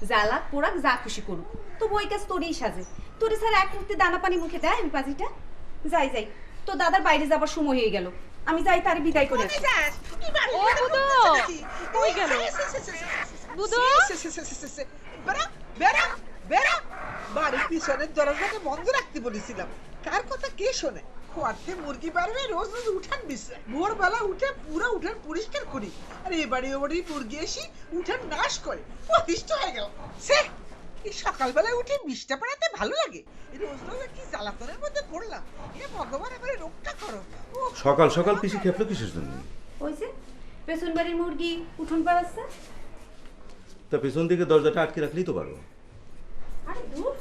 জ্বালা পোড়াক যা খুশি করুক, তো বই কাজ তোরই সাজে। তোরে ছাড়া এক মুহূর্তে দানা পানি মুখে দেয় আমি পাজিটা? যাই যাই, তো দাদার বাইরে যাবার সময় হয়ে গেল, আমি যাই তারে বিদায় করে আসি। ও বুদু কই গেল? বুদু বেড়া বেড়া বেড়া, বাড়ির পিছনের দরজাটা বন্ধ রাখতে বলেছিলাম, কার কথা কে শোনে? খোয়াতে মুরগি পারবে, রোজ রোজ উঠান বিশ্রাম, ভোরবেলা উঠে পুরো উঠান পরিষ্কার করি, আর এবারে ওবারে মুরগি এসে উঠান নাশ করে অতিষ্ঠ হয়ে গেল। সে এই সকালবেলায় উঠে মিষ্টা পাড়াতে ভালো লাগে, রোজ রোজ কি জ্বালাতনের মধ্যে পড়লাম। এ ভগবান এবারে রোগটা করো। সকাল সকাল পিসি খেপলো কিসের জন্য? ওই যে পেছন বাড়ির মুরগি উঠোন পাড়াচ্ছে। তা পেছন দিকে দরজাটা আটকে রাখলেই তো পারো। আরে দূর,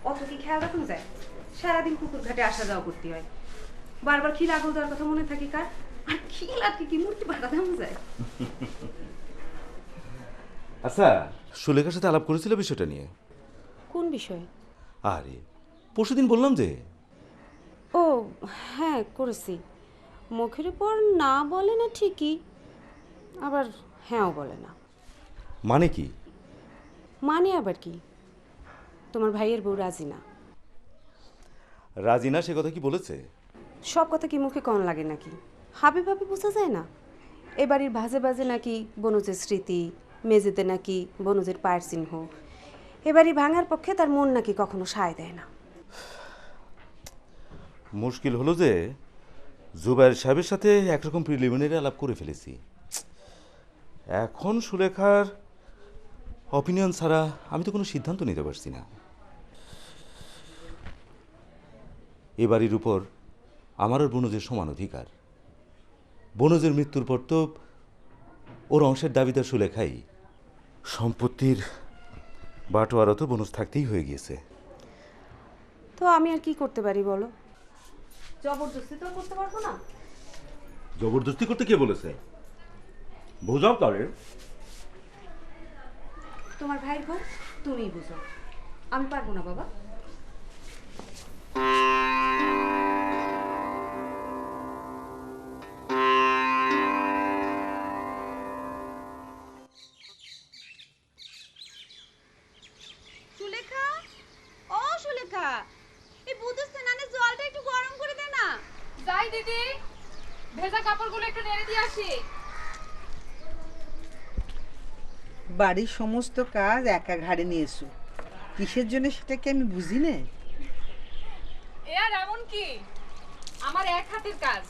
অত কি খেয়াল রাখুন যায়? সারাদিন পুকুর ঘাটে আসা যাওয়া করতে হয়, বারবার কি লাগল দেওয়ার কথা মনে থাকে কার? আর কি লাগে কি মূর্তি পাড়া দাম যায়। আচ্ছা, সুলেখার সাথে আলাপ করেছিল বিষয়টা নিয়ে? কোন বিষয়? আরে পরশুদিন বললাম যে। ও হ্যাঁ করেছি, মুখের উপর না বলে না ঠিকই, আবার হ্যাঁও বলে না। মানে কি? মানে আবার কি? তোমার ভাইয়ের বউ রাজি না। রাজি না সে কথা কি বলেছে? সব কথা কি মুখে কম লাগে নাকি? হাবি ভাবি বোঝা যায় না? এবাড়ির ভাজে বাজে নাকি বনজের স্মৃতি, মেঝেতে নাকি বনজের পায়ের চিহ্ন, এবারই ভাঙার পক্ষে তার মন নাকি কখনো সায় দেয় না। মুশকিল হলো যে জুবাইর সাহেবের সাথে একরকম প্রিলিমিনারি আলাপ করে ফেলেছি, এখন সুলেখার অপিনিয়ন ছাড়া আমি তো কোনো সিদ্ধান্ত নিতে পারছি না। এ বাড়ির উপর আমার আর বনজের সমান অধিকার। বনজের মৃত্যুর পর তো ওর অংশের দাবিদার সুলেখাই। সম্পত্তির বাটোয়ারা তো বনজ থাকতেই হয়ে গিয়েছে। তো আমি আর কি করতে পারি বলো? জবরদস্তি তো করতে পারবো না। জবরদস্তি করতে কে বলেছে? বোঝাও তারে। তোমার ভাইয়ের ঘর তুমিই বুঝো, আমি পারবো না বাবা। সুলেখা, ও সুলেখা, এই বুদু স্নানের জলটা একটু গরম করে দে না। যাই দিদি, ভেজা কাপড়গুলো একটু নেড়ে দিয়ে আসি। বাড়ির সমস্ত কাজ একা ঘাড়ে নিয়েছো, কিসের জন্য সেটা কি আমি বুঝি না? এ আর এমন কি, আমার এক হাতের কাজ।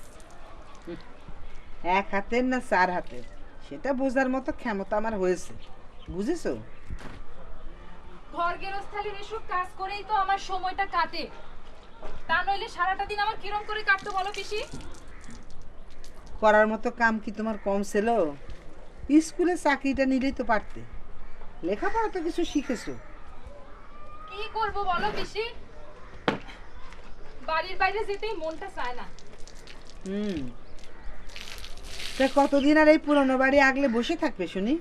এক হাতের না চার হাতের সেটা বোঝার মতো ক্ষমতা আমার হয়েছে, বুঝেছো? ঘর গেরস্থালির এসব কাজ করেই তো আমার সময়টা কাটে, তা নইলে সারাটা দিন আমার কিরম করে কাটতো বলো পিসি? করার মতো কাম কি তোমার কম ছিল? স্কুলে চাকরিটা নিলেই তো পারতে, লেখাপড়া তো কিছু শিখেছো। কি করব বলো পিসি, বাড়ির বাইরে যেতেই মনটা চায় না। তা কতদিন আর এই পুরনো বাড়ি আগলে বসে থাকবে শুনি?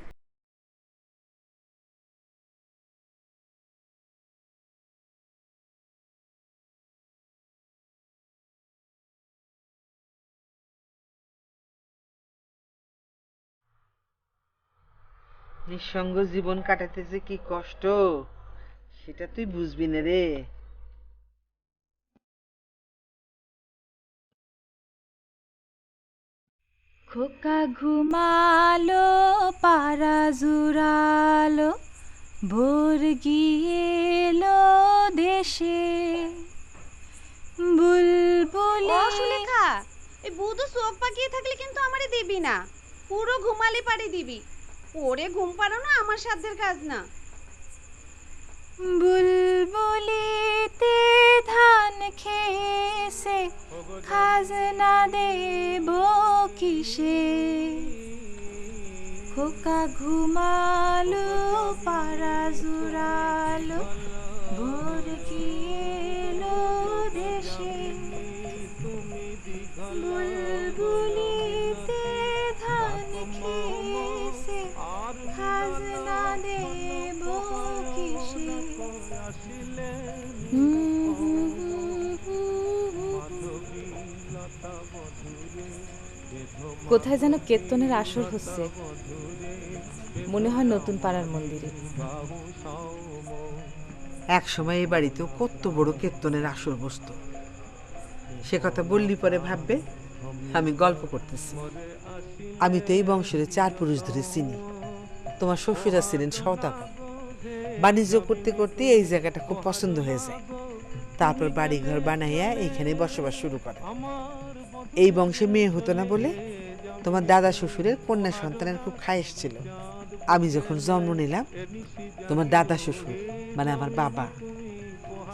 নিঃসঙ্গ জীবন কাটাতে যে কি কষ্ট সেটা তুই বুঝবি না রে। খোকা ঘুমালো, পাড়া জুড়ালো, ভোর গিয়েলো দেশে, বুলবুলি। ও সুলেখা, এই বুদু চোখ পাকিয়ে থাকলে কিন্তু আমারে দিবি না, পুরো ঘুমালি পাড়ি দিবি। ওরে ঘুম পাড়ানো আমার সাধ্যের কাজ না। বুলবুলিতে ধান খেয়েছে, খাজনা দেব কিসে, খোকা ঘুমালো, পাড়া জুড়ালো, ভোর গিয়েলো দেশে, বুলবুলিতে ধান খেয়েছে, খাজনা দেব কিসে। কোথায় যেন কীর্তনের আসর হচ্ছে, মনে হয় নতুন পাড়ার মন্দিরে। এক সময় এই বাড়িতেও কত বড় কীর্তনের আসর বসতো। সে কথা বললি পরে ভাববে আমি গল্প করতেছি। আমি তো এই বংশের 4 পুরুষ ধরে চিনি। তোমার শ্বশুরা ছিলেন সওদাগর, বাণিজ্য করতে করতে এই জায়গাটা খুব পছন্দ হয়ে যায়। তারপর বাড়ি ঘর বানাইয়া এইখানে বসবাস শুরু করে। এই বংশে মেয়ে হতো না বলে তোমার দাদা শ্বশুরের কন্যা সন্তানের খুব খায়েশ ছিল। আমি যখন জন্ম নিলাম, তোমার দাদা শ্বশুর মানে আমার বাবা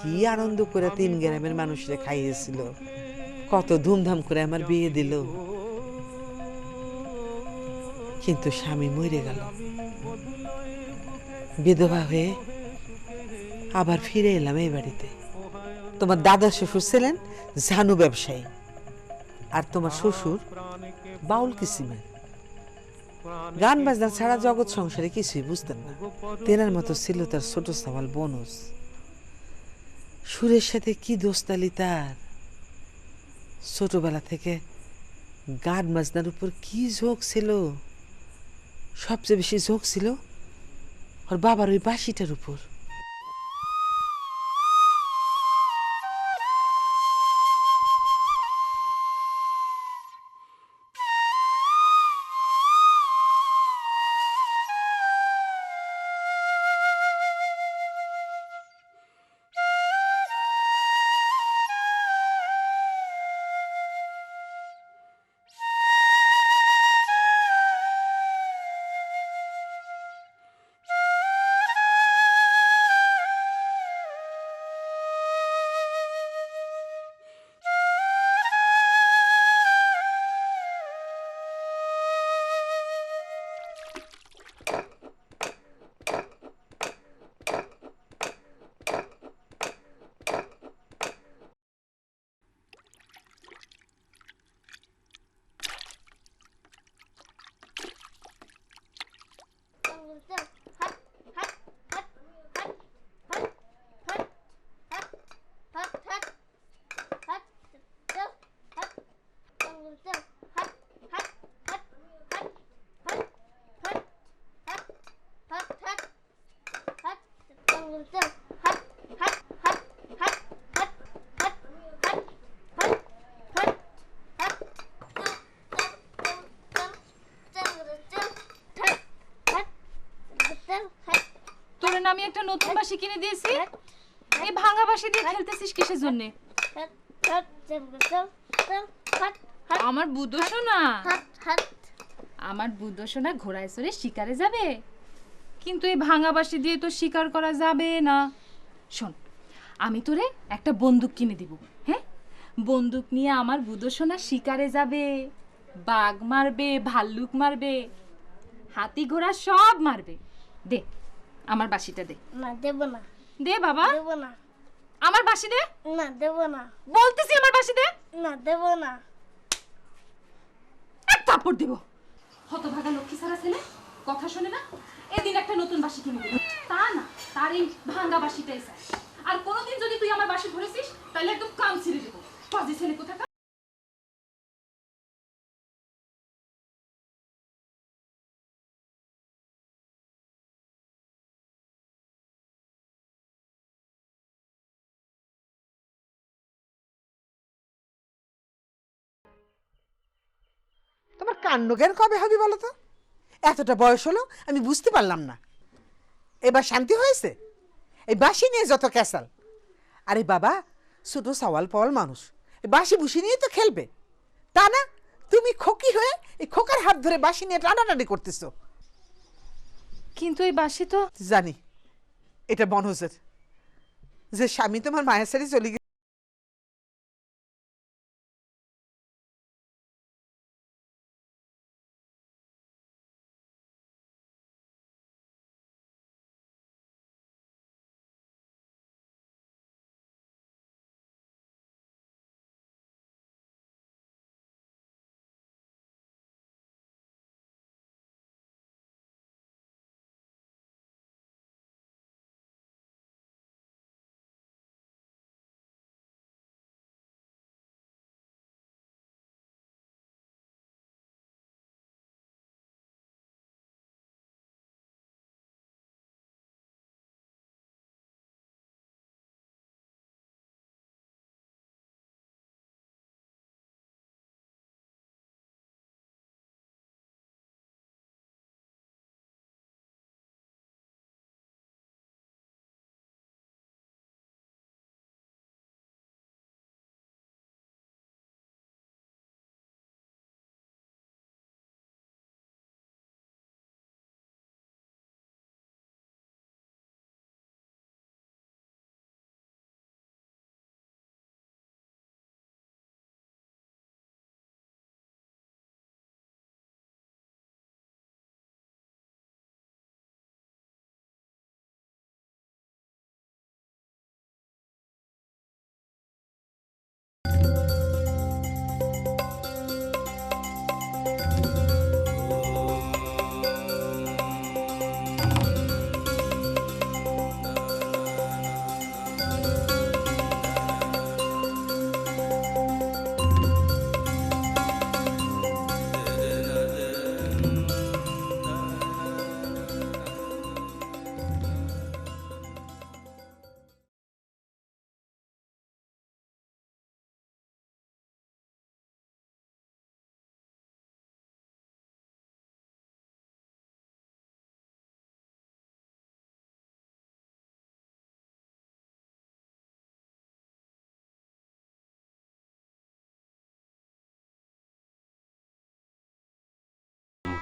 কি আনন্দ করে 3 গ্রামের মানুষরা খাইয়েছিল, কত ধুমধাম করে আমার বিয়ে দিল। কিন্তু স্বামী মরে গেল। বিধবা হয়ে আবার ফিরে এলাম এই বাড়িতে। তোমার দাদা শ্বশুর ছিলেন ঝানু ব্যবসায়ী, আর তোমার শ্বশুর বাউল কিসিমের। গান বাজনা ছাড়া জগৎ সংসারে কিছুই বুঝতেন না। তেনার মতো ছিল তার ছোট সওয়াল বনজ। সুরের সাথে কি দোস্তালি তার! ছোটবেলা থেকে গান বাজনার উপর কি ঝোঁক ছিল। সবচেয়ে বেশি ঝোঁক ছিল ওর বাবার ওই বাঁশিটার উপর। তোরে না আমি একটা নতুন বাঁশি কিনে দিয়েছি, এই ভাঙা বাঁশি দিয়ে খেলতেছিস কিসের জন্য? আমার বুদ্ধ সোনা, আমার বুদ্ধ সোনা ঘোড়ায় চড়ে শিকারে যাবে, কিন্তু এই ভাঙা বাঁশি দিয়ে তো শিকার করা যাবে না। শোন, আমি তোরে একটা বন্দুক কিনে দিব। হ্যাঁ, বন্দুক নিয়ে আমার বুদ্ধ সোনা শিকারে যাবে, বাঘ মারবে, ভাল্লুক মারবে, হাতি ঘোড়া সব মারবে। দে আমার বাঁশিটা দে। না দেব না। দে বাবা, দেব না। আমার বাঁশি দে। না দেব না। বলতেছি আমার বাঁশি দে। না দেব না। এক থাপ্পড় দিব। হতভাগা লক্ষ্মী ছাড়া ছেলে, কথা শোনে না। এদিন একটা নতুন বাঁশি কিনে দিব, তা না তার এই ভাঙা বাঁশিটাই চাই। আর কোনোদিন যদি তুই আমার বাঁশি ধরেছিস তাহলে একদম কাম ছিঁড়ে দেবো। পাজি ছেলে কোথাকার। তোমার কাণ্ডজ্ঞান কবে হবে বলো তো? এতটা বয়স হলো আমি বুঝতে পারলাম না। এবার শান্তি হয়েছে? এই বাঁশি নিয়ে যত ক্যাসাল। আরে বাবা, ছোট সওয়াল পাওয়াল মানুষ, এই বাঁশি বুশি নিয়ে তো খেলবে, তা না তুমি খোকি হয়ে এই খোকার হাত ধরে বাঁশি নিয়ে টানাটানি করতেছো। কিন্তু এই বাঁশি তো জানি এটা বনজের, যে স্বামী তোমার মায়ের সাথে চলে গেছে।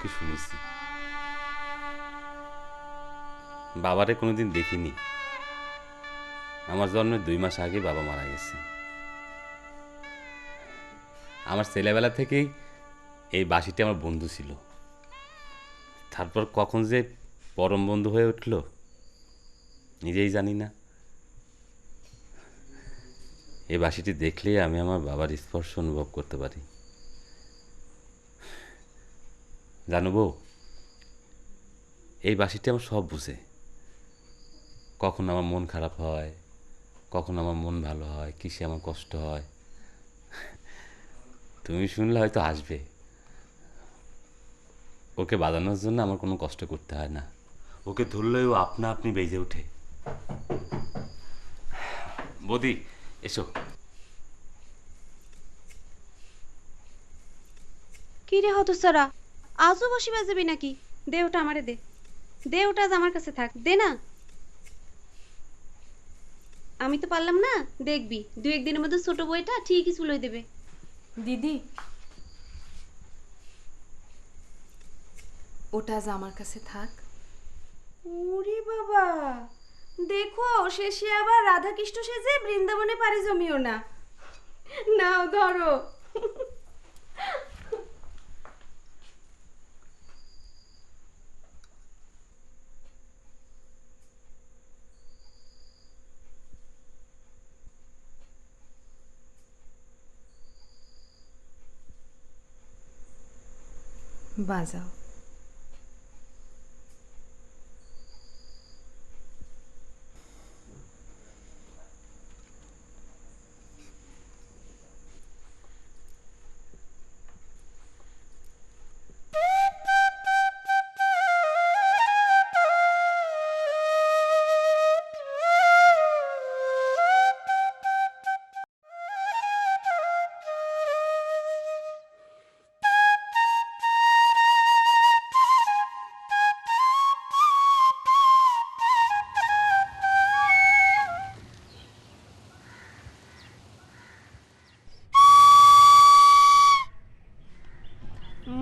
মুখে শুনেছি। বাবারে কোনোদিন দেখিনি। আমার জন্মের 2 মাস আগে বাবা মারা গেছে। আমার ছেলেবেলা থেকেই এই বাঁশিটি আমার বন্ধু ছিল। তারপর কখন যে পরম বন্ধু হয়ে উঠল নিজেই জানি না। এই বাঁশিটি দেখলেই আমি আমার বাবার স্পর্শ অনুভব করতে পারি। জানো বউ, এই বাঁশিটি আমার সব বুঝে। কখন আমার মন খারাপ হয়, কখন আমার মন ভালো হয়, কিসে আমার কষ্ট হয়। তুমি শুনলে হয়তো আসবে। ওকে বাজানোর জন্য আমার কোনো কষ্ট করতে হয় না। ওকে ধরলেও আপনা আপনি বেজে ওঠে। বৌদি এসো। কি রে হতসারা, আজও বসি বাজাবি নাকি? দে ওটা আমারে দে, দে ওটা আজ আমার কাছে থাক, দে না। আমি তো পারলাম না, দেখবি 2-1 দিনের মধ্যে ছোট বইটা ঠিকই চুলোয় দেবে। দিদি, ওটা আজ আমার কাছে থাক। ওরে বাবা, দেখো শেষে আবার রাধাকৃষ্ণ সেজে বৃন্দাবনে পাড়ি জমিও না। নাও ধরো। বাজাও।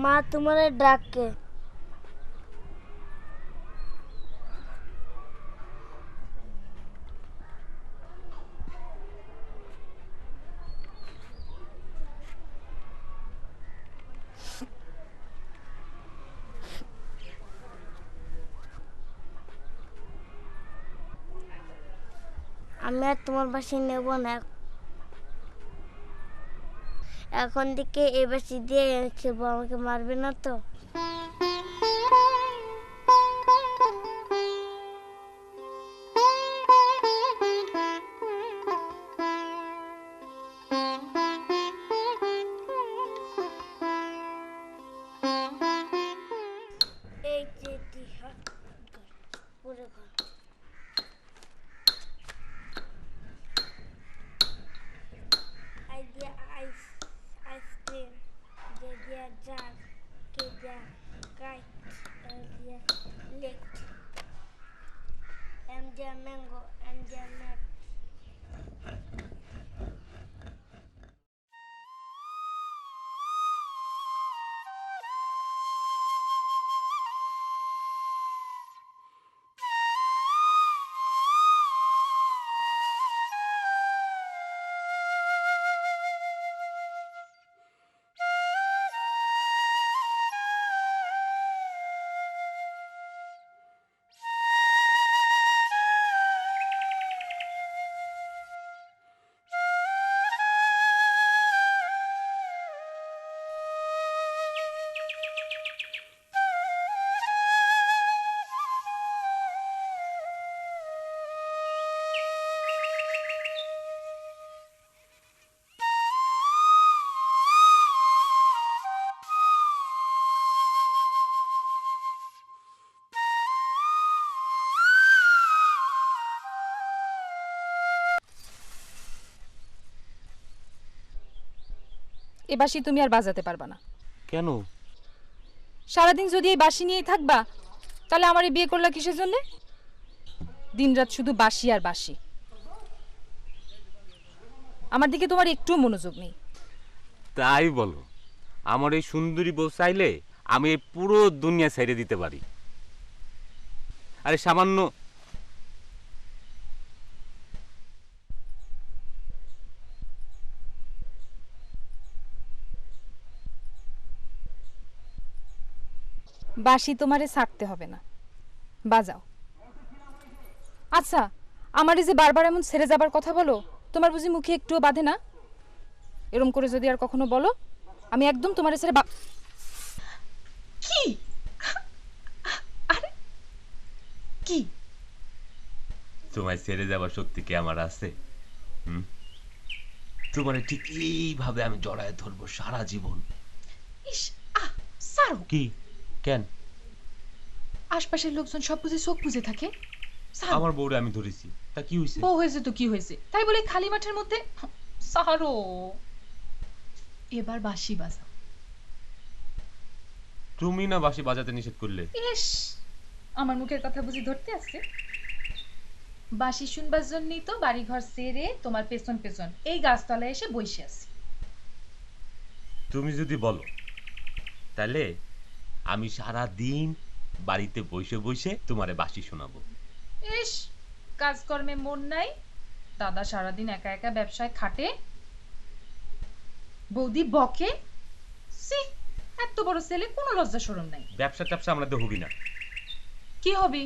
মা তোমারে ডাকে। আমি আর তোমার বাসি নেব না। এখন থেকে এই বাসি দিয়ে খেলবো, আমাকে মারবে না তো? এই যেটি পুরো ঘর আইসক্রিম, যে দিয়া জার, কে দিয়া কাইট, দিয়া লেট, এম দিয়া ম্যাঙ্গো, এম দিয়া নাট। এ বাঁশি তুমি আর বাজাতে পারবা না। কেন? সারাদিন যদি এই বাঁশি নিয়েই থাকবা, তাহলে আমার এই বিয়ে করলা কিসের জন্য? দিনরাত শুধু বাঁশি আর বাঁশি। আমার দিকে তোমার একটু মনোযোগ নেই। তাই বলো? আমার এই সুন্দরী বউ চাইলে আমি এই পুরো দুনিয়া ছেড়ে দিতে পারি। আরে সামান্য বাঁশি তোমারে ছাড়তে হবে না, বাজাও। আচ্ছা, আমার এই যে বারবার এমন ছেড়ে যাবার কথা বলো, তোমার বুঝি মুখে একটুও বাঁধে না? এরম করে যদি আর কখনো বলো, আমি একদম তোমার ছেড়ে কি আরে কি তোমায় ছেড়ে যাবার শক্তি কি আমার আছে? তোমার ঠিক এইভাবে আমি জড়ায় ধরবো সারা জীবন। ইস, সারো। কি? কেন? আশপাশের লোকজন সব বুঝে চোখ বুঝে থাকে। আমার বউরে আমি ধরেছি, তা কি হয়েছে? বউ হয়েছে তো কি হয়েছে, তাই বলে খালি মাঠের মধ্যে সারো। এবার বাঁশি বাজাও। তুমি না বাঁশি বাজাতে নিষেধ করলে। ইস, আমার মুখের কথা বুঝি ধরতে আসছে? বাঁশি শুনবার জন্যই তো বাড়ি ঘর সেরে তোমার পেছন পেছন এই গাছতলায় এসে বসে আছি। তুমি যদি বলো তাহলে আমি সারা দিন বাড়িতে বসে বসে তোমারে বাঁশি শোনাবো। ইস, কাজকর্মে মন নাই, দাদা সারাদিন একা একা ব্যবসায় খাটে, বৌদি বকে, সি এত বড় ছেলে কোনো লজ্জা শরম নাই। ব্যবসা ট্যাবসা আমরা তো হবি না। কি হবি?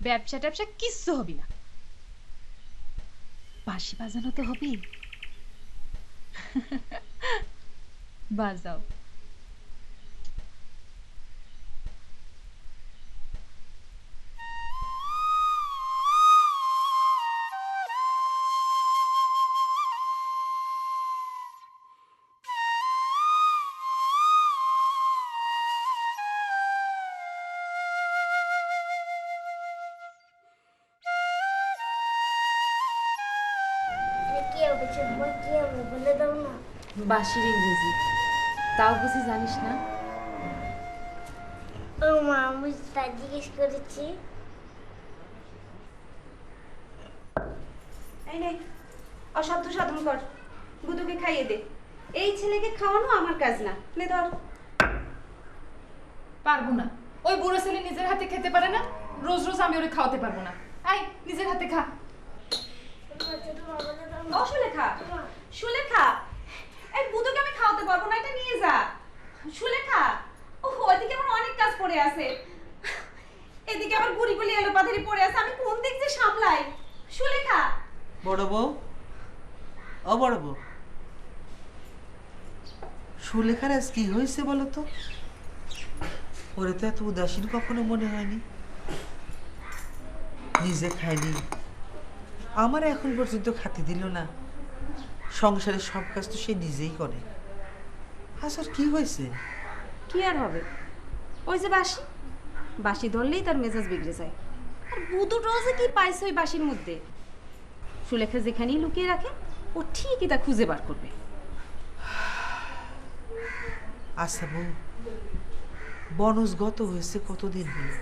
ব্যবসা ট্যাবসা কিচ্ছু হবি না, বাঁশি বাজানো তো হবি। বাজাও। কি হবে চুম্মা, কি হবে বলে দাও না। বাঁশির ইংরেজি তাও বুঝি জানিস না? ও মা, আমি তাই জিজ্ঞেস করেছি। এই নে, অসাধ্য সাধন কর, বুধুকে খাইয়ে দে। এই ছেলেকে খাওয়ানো আমার কাজ না। নে ধর। পারবো না, ওই বুড়ো ছেলে নিজের হাতে খেতে পারে না, রোজ রোজ আমি ওরে খাওয়াতে পারবো না। আই নিজের হাতে খা। ও সুলেখা, সুলেখা, এই বুধুকে আমি খাওয়াতে পারবো না, এটা নিয়ে যা। সুলেখা, ও ওইদিকে আমার অনেক কাজ পড়ে আছে, এদিকে আমার গুড়িগুলি এলো পাথারি পড়ে আছে, আমি কোন দিক যে সামলাই। সুলেখা। বড় বউ, ও বড় বউ, সুলেখার আজ কি হয়েছে বলো তো? ওরে তো এত উদাসীন কখনো মনে হয়নি। নিজে খায়নি, আমার এখন পর্যন্ত খাতে দিল না। সংসারের সব কাজ তো সে নিজেই করে। আচ্ছা কি হয়েছে? কি আর হবে, ওই যে বাঁশি, বাঁশি ধরলেই তার মেজাজ বিগড়ে যায়। আর বুধু রোজে কি পাইছে ওই বাঁশির মধ্যে? সুলেখা যেখানেই লুকিয়ে রাখে ও ঠিকই তা খুঁজে বার করবে। আচ্ছা বউ, বনজ গত হয়েছে কতদিন হলো?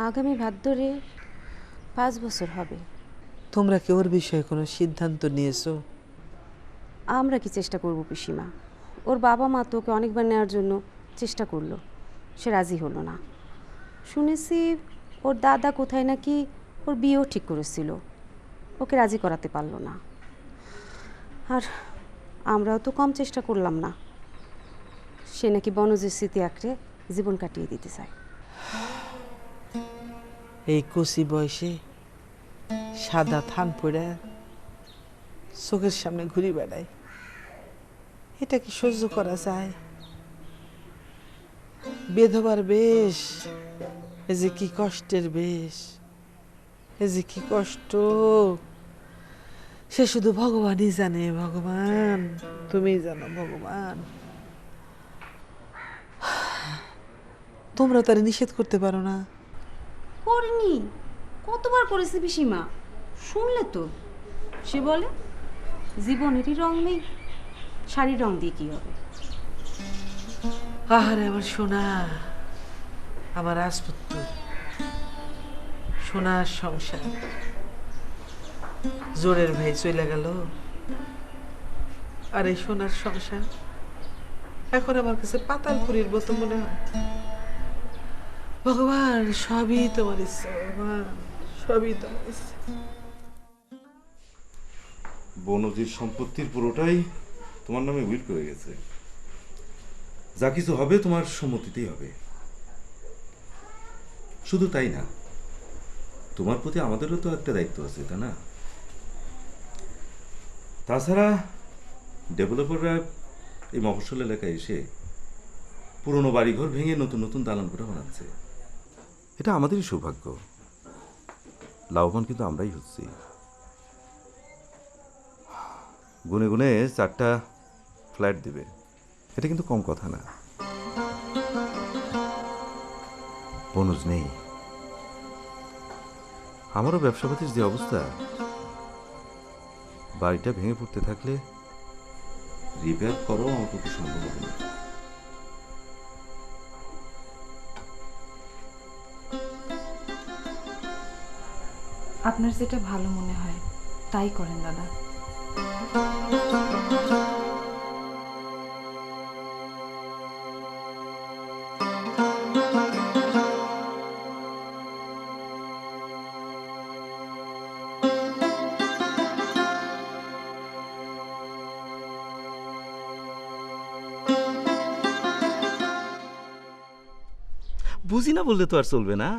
আগামী ভাদ্রে 5 বছর হবে। তোমরা কি ওর বিষয়ে কোনো সিদ্ধান্ত নিয়েছো? আমরা কি চেষ্টা করব পিসিমা? ওর বাবা মা তো ওকে অনেকবার নেওয়ার জন্য চেষ্টা করলো, সে রাজি হলো না। শুনেছি ওর দাদা কোথায় নাকি ওর বিয়েও ঠিক করেছিল, ওকে রাজি করাতে পারলো না। আর আমরাও তো কম চেষ্টা করলাম না, সে নাকি বনজের স্মৃতি আঁকড়ে জীবন কাটিয়ে দিতে চায়। এই কচি বয়সে সাদা থান পড়ে চোখের সামনে ঘুরে বেড়ায়, এটা কি সহ্য করা যায়? বেধবার বেশ, এ যে কি কষ্টের বেশ, এ যে কি কষ্ট, সে শুধু ভগবানই জানে। ভগবান, তুমি জানো ভগবান। তোমরা তারে নিষেধ করতে পারো না? করিনি, কতবার করেছে পিসিমা, শুনলে তো। সে বলে জীবনেরই রং নেই, শাড়ির রং দিয়ে কি হবে? আহারে আমার সোনা, আমার রাজপুত্র, সোনার সংসার জোরের ভাই চলে গেল। আর এই সোনার সংসার এখন আমার কাছে পাতালপুরীর মতো মনে হয়। ভগবান, সবই তোমার ইচ্ছা, ভগবান সবই তোমার ইচ্ছা। বনজির সম্পত্তির পুরোটাই তোমার নামে উইল করে গেছে। যা কিছু হবে তোমার সম্মতিতেই হবে। শুধু তাই না, তোমার প্রতি আমাদেরও তো একটা দায়িত্ব আছে, তাই না? তাছাড়া ডেভেলপাররা এই মফস্বল এলাকায় এসে পুরনো বাড়িঘর ভেঙে নতুন নতুন দালান করে বানাচ্ছে। এটা আমাদেরই সৌভাগ্য। লাভবান কিন্তু আমরাই হচ্ছি। গুনে গুনে 4টা ফ্ল্যাট দেবে, এটা কিন্তু কম কথা না। বনুজ নেই, আমারও ব্যবসাপাতির যে অবস্থা, বাড়িটা ভেঙে পড়তে থাকলে রিপেয়ার করো আমার পক্ষে সম্ভব হবে না। আপনার যেটা ভালো মনে হয় তাই করেন দাদা। বুঝি না বললে তো আর চলবে না।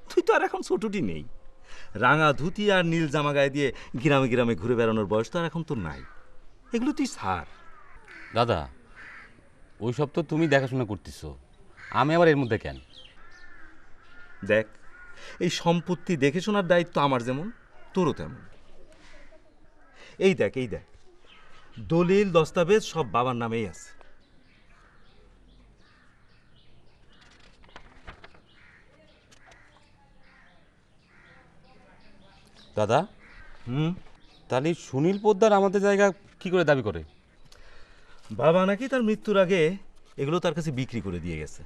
তুই তো আর এখন ছোটটি নেই। রাঙা ধুতি আর নীল জামা গায়ে দিয়ে গ্রামে গ্রামে ঘুরে বেড়ানোর বয়স তো আর এখন তোর নাই। এগুলো তুই ছাড়। দাদা, ওইসব তো তুমি দেখাশোনা করতেছো, আমি আবার এর মধ্যে কেন? দেখ, এই সম্পত্তি দেখে শোনার দায়িত্ব আমার যেমন, তোরও তেমন। এই দেখ, এই দেখ, দলিল দস্তাবেজ সব বাবার নামেই আছে। দাদা, তাহলে সুনীল পোদ্দার আমাদের জায়গা কি করে দাবি করে? বাবা নাকি তার মৃত্যুর আগে এগুলো তার কাছে বিক্রি করে দিয়ে গেছে।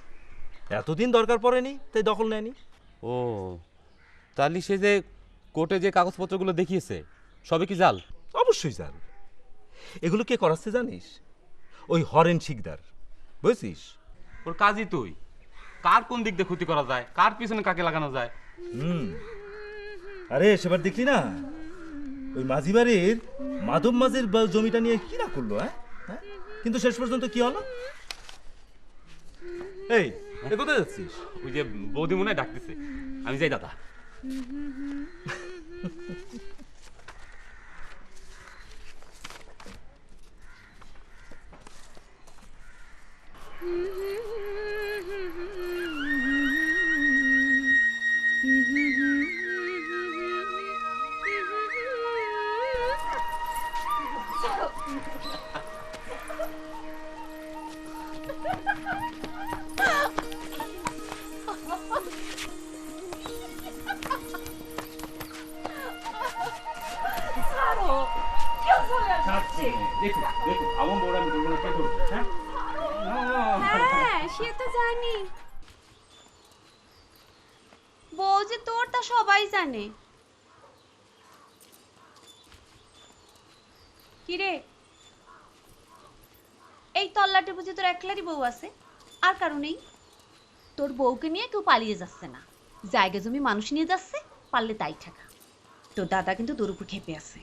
এতদিন দরকার পড়েনি, তাই দখল নেয়নি। ও, তাহলে সে যে কোর্টে যে কাগজপত্রগুলো দেখিয়েছে সবই কি জাল? অবশ্যই জাল। এগুলো কে করাচ্ছে জানিস? ওই হরেন শিকদার, বুঝছিস? ওর কাজই তুই, কার কোন দিক দিয়ে ক্ষতি করা যায়, কার পিছনে কাকে লাগানো যায়। আরে সেবার দেখলি না ওই মাঝি বাড়ির মাধব মাঝির জমিটা নিয়ে কি না করলো? হ্যাঁ, কিন্তু শেষ পর্যন্ত কি হলো? এই, কোথায় যাচ্ছিস? ওই যে বৌদি মনে হয় ডাকতেছে, আমি যাই দাদা। হ্যাঁ, সে তো জানি। বউ যে তোর তা সবাই জানে। কিরে, এই তল্লাটে বুঝি তোর একলারই বউ আছে, আর কারো নেই? তোর বউকে নিয়ে কেউ পালিয়ে যাচ্ছে না, জায়গা জমি মানুষ নিয়ে যাচ্ছে, পারলে তাই ঠেকা। তোর দাদা কিন্তু তোর উপর খেপে আছে।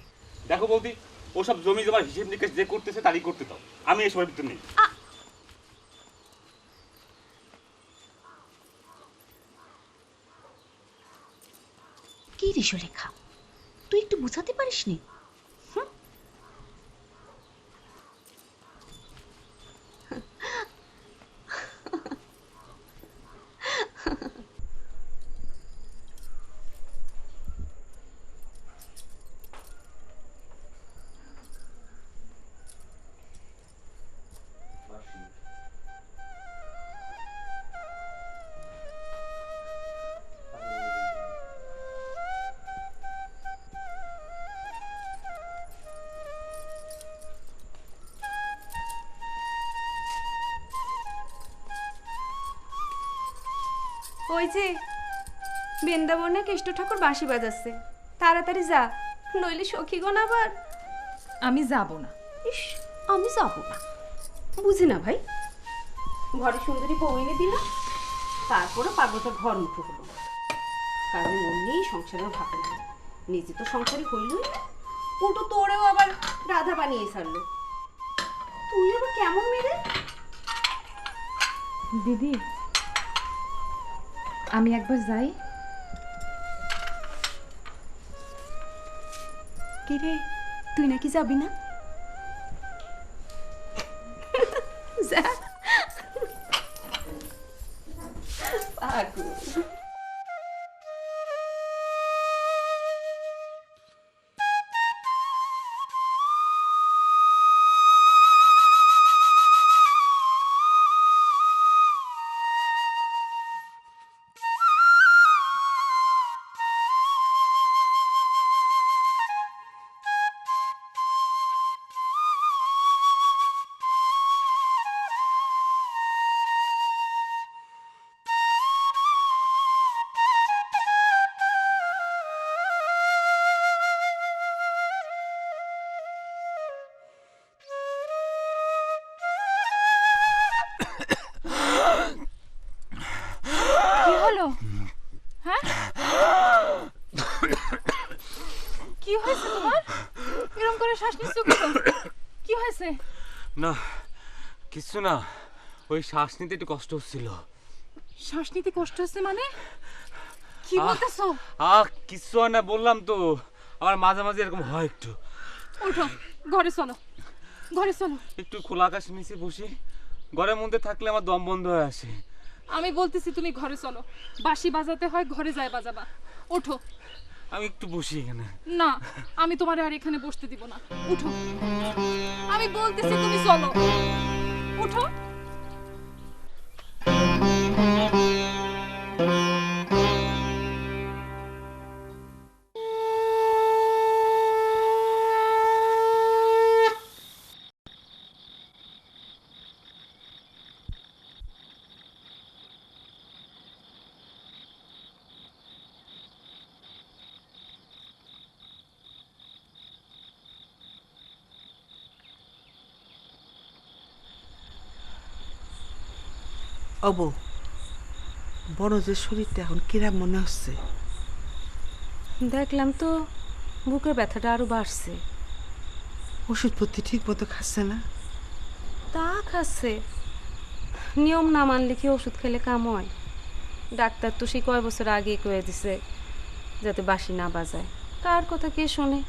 দেখো বৌদি, ওসব জমি জমার হিসেব নিকেশ যে করতেছে তারই করতে দাও, আমি এসবের ভিতর নেই। কি রে সুলেখা, তুই একটু বুঝাতে পারিস নি? ওই যে বৃন্দাবনে কেষ্ট ঠাকুর বাঁশি বাজাচ্ছে, তাড়াতাড়ি যা, নইলে সখীগণ আবার। আমি যাব না। ইস, আমি যাবো না। বুঝি না ভাই, ঘরে সুন্দরী বউ এনে দিলাম, তারপরে পার্বতের ঘর মুখো হলো। কারণ মন নেই সংসারের ভাবে না, নিজে তো সংসারে হইলই না, উল্টো তোরেও আবার রাধা বানিয়ে ছাড়লো। তুই আবার কেমন মেরে? দিদি আমি একবার যাই। কি রে, তুই নাকি যাবি না? যা পাগল। কি হলো? হ্যাঁ, কি হয়েছে তোমার? এরকম করে শ্বাস নিচ্ছ কেন? কি হয়েছে? না কিছু না, ওই শ্বাস নিতে একটু কষ্ট হচ্ছিল। শ্বাস নিতে কষ্ট হচ্ছে মানে? কি বলতেছো? কিছু হয় না বললাম তো, আমার মাঝে মাঝে এরকম হয় একটু। ওঠো, ঘরে চলো, ঘরে চলো। একটু খোলা আকাশের নিচে বসি, ঘরের মধ্যে থাকলে আমার দম বন্ধ হয়ে আসে। আমি বলতেছি তুমি ঘরে চলো, বাঁশি বাজাতে হয় ঘরে যায় বাজাবা। ওঠো। আমি একটু বসি এখানে। না, আমি তোমার আর এখানে বসতে দিব না। উঠো, আমি বলতেছি তুমি চলো, উঠো। অবু, বনজের শরীরটা এখন কিরাম মনে হচ্ছে? দেখলাম তো বুকের ব্যথাটা আরো বাড়ছে। ওষুধপত্র ঠিক মতো খাচ্ছে না? তা খাচ্ছে, নিয়ম না মানলে কি ওষুধ খেলে কাম হয়? ডাক্তার তো সেই কয় বছর আগে কয়ে দিছে যাতে বাঁশি না বাজায়। কার কথা কে শোনে?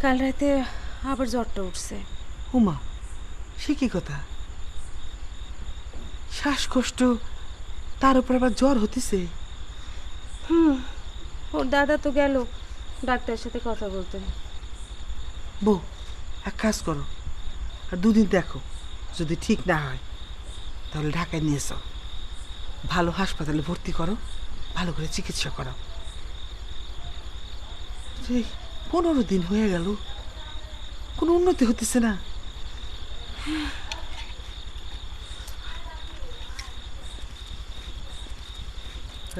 কাল রাতে আবার জ্বরটা উঠছে। উমা, সে কি কথা? শ্বাসকষ্ট, তার উপর আবার জ্বর হতেছে? ওর দাদা তো গেল ডাক্তারের সাথে কথা বলতে। বউ, এক কাজ করো, আর দুদিন দেখো, যদি ঠিক না হয় তাহলে ঢাকায় নিয়ে যাও, ভালো হাসপাতালে ভর্তি করো, ভালো করে চিকিৎসা করো। 15 দিন হয়ে গেল, কোনো উন্নতি হতেছে না।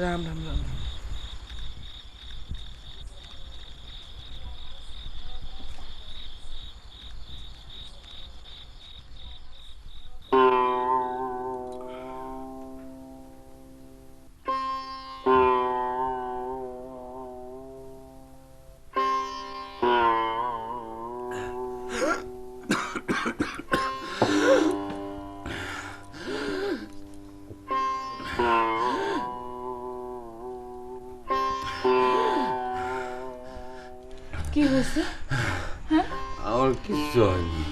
রাম রাম রাম রাম। কি হয়েছে? আমার কিছু হয়নি,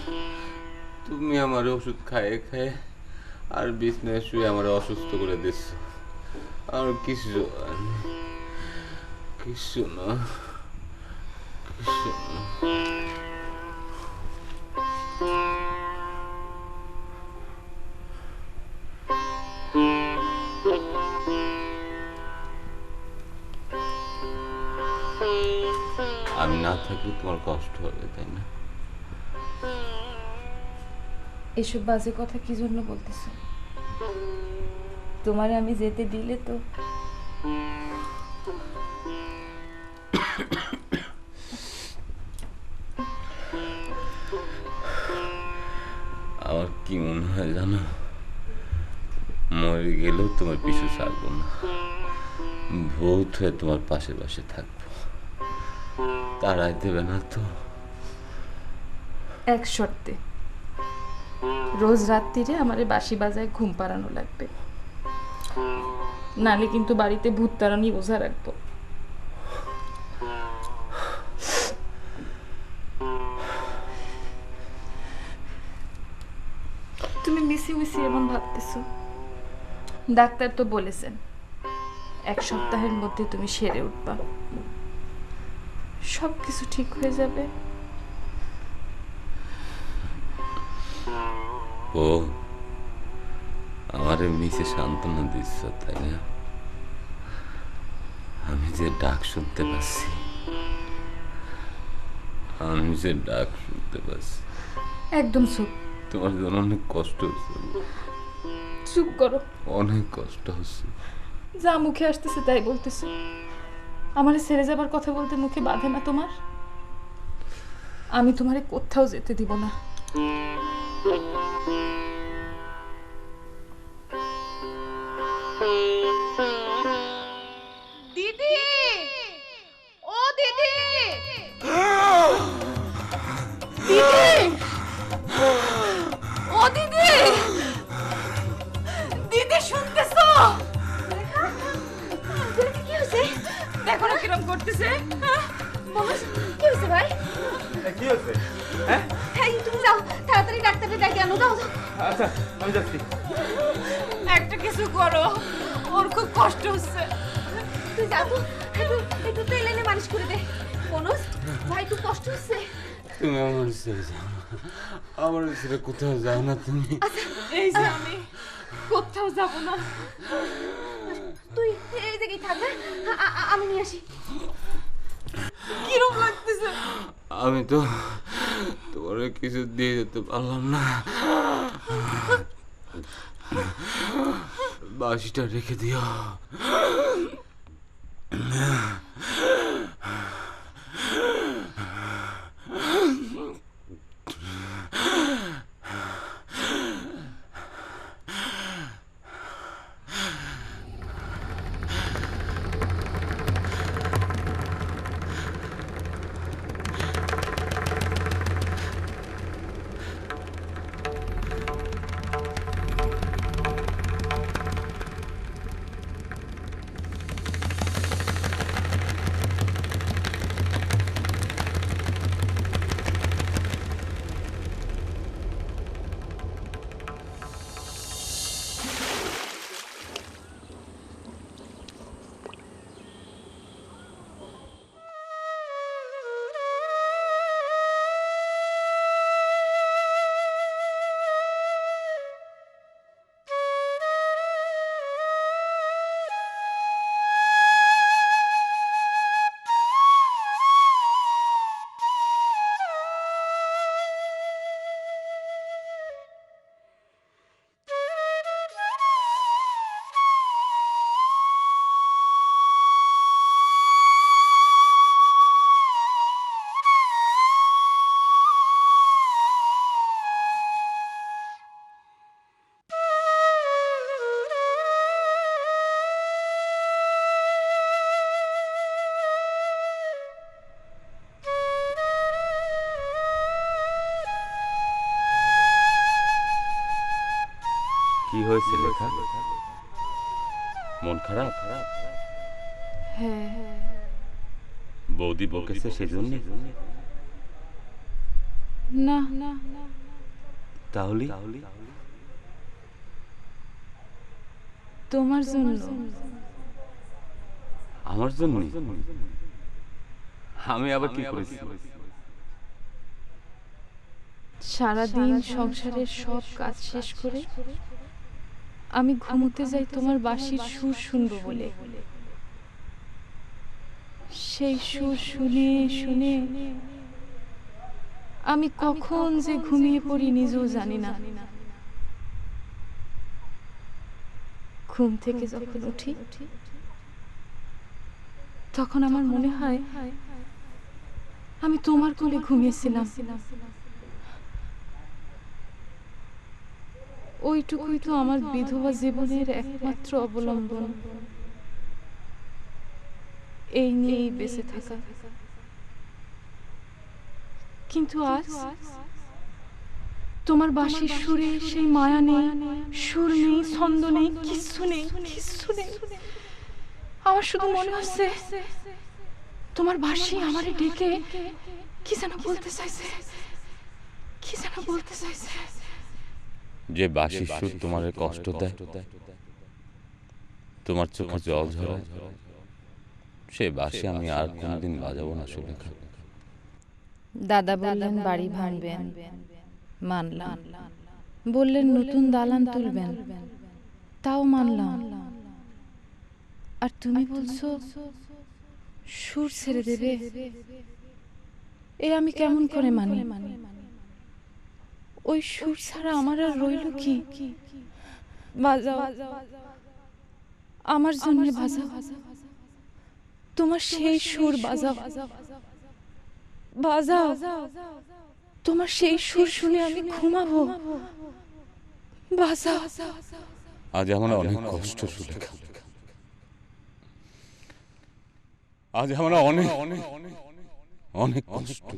তুমি আমার ওষুধ খায়ে খায়ে আর বিছনায় শুয়ে আমার অসুস্থ করে দিচ্ছ। আমার কিছু হয়নি, কিছু না, কিছু না। আমি না থাকলে তোমার কষ্ট হবে, তাই না? এসব বাজে কথা কি জন্য বলতেছো? তোমার আমি যেতে দিলে তো তোমার পিছু ছাড়বো না, ভূত হয়ে তোমার পাশে পাশে থাকবো। তাড়াই দেবে না তো? এক শর্তে, রোজ রাত্রিরে আমারে বাঁশি বাজায় ঘুম পাড়ানো লাগবে, নালে কিন্তু বাড়িতে ভূত তাড়ানি ওঝা রাখবো। তুমি মিশি মিশি এমন ভাবতেছো? ডাক্তার তো বলেছেন 1 সপ্তাহের মধ্যে তুমি সেরে উঠবা, সবকিছু ঠিক হয়ে যাবে। ও আমার মিশে সান্ত্বনা দিচ্ছ, তাই না? আমি যে ডাক শুনতে পাচ্ছি, আমি যে ডাক শুনতে পাচ্ছি। একদম চুপ। তোমার জন্য অনেক কষ্ট হচ্ছে। চুপ করো। অনেক কষ্ট হচ্ছে। যা মুখে আসতেছে তাই বলতেছো। আমারে ছেড়ে যাবার কথা বলতে মুখে বাঁধে না তোমার? আমি তোমারে কোথাও যেতে দিব না। দিদি, ও দিদি, দিদি, ও দিদি, দিদি শুনতেছো? কি হয়েছে? দেখো না কিরম করতেছে। কি হয়েছে ভাই? কি হয়েছে? হ্যাঁ হ্যাঁ, তুমি যাও তাড়াতাড়ি ডাক্তারকে ডেকে আনো। যাও যাও। আচ্ছা আমি যাচ্ছি। একটা কিছু করো, ওর খুব কষ্ট হচ্ছে। তুই যা তো, একটু তেল এনে মালিশ করে দে। মনোজ ভাই, খুব কষ্ট হচ্ছে। তুমি আমার ছেড়ে যাও না, আমার ছেড়ে কোথাও যাও না তুমি। এই যে আমি কোথাও যাব না। তুই এই জায়গায় থাক, আমি নিয়ে আসি। কিরম লাগতেছে? আমি তো তোমার কিছু দিয়ে যেতে পারলাম না, বাঁশিটা রেখে দিও। কি হয়েছে লেখা? মন খারাপ? হ্যাঁ। বৌদি বকেছে সেজন্য? না, তাহলে তোমার জন্য। আমার জন্য? আমি আবার কি করেছি? সারাদিন সংসারের সব কাজ শেষ করে আমি ঘুমোতে যাই তোমার বাঁশির সুর শুনবো বলে। সেই সুর শুনে শুনে আমি কখন যে ঘুমিয়ে পড়ি নিজেও জানি না। ঘুম থেকে যখন উঠি তখন আমার মনে হয় আমি তোমার কোলে ঘুমিয়েছিলাম। ওইটুকুই তো আমার বিধবা জীবনের একমাত্র অবলম্বন। এই নিয়েই বেঁচে থাকা। কিন্তু আজ তোমার বাঁশির সুরে সেই মায়া নেই, সুর নেই, ছন্দ নেই, কিচ্ছু নেই, কিচ্ছু নেই। আমার শুধু মনে হচ্ছে তোমার বাঁশি আমারে ডেকে কি যেন বলতে চাইছে, কি যেন বলতে চাইছে। যে বাঁশির সুর তোমার কষ্ট দেয়, তোমার চোখে জল ঝরায়, সে বাঁশি আমি আর কোনোদিন বাজাবো না সুলেখা। দাদা বললেন বাড়ি ভাঙবেন, মানলাম। বললেন নতুন দালান তুলবেন, তাও মানলাম। আর তুমি বলছো সুর ছেড়ে দেবে, এ আমি কেমন করে মানি? ওই সুর ছাড়া আমার আর রইল কি? বাজাও, আমার জন্য বাজাও, তোমার সেই সুর বাজাও, বাজাও, তোমার সেই সুর শুনে আমি ঘুমাবো। বাজাও। আজ আমার অনেক কষ্ট সুলেখা, আজ আমার অনেক অনেক অনেক কষ্ট।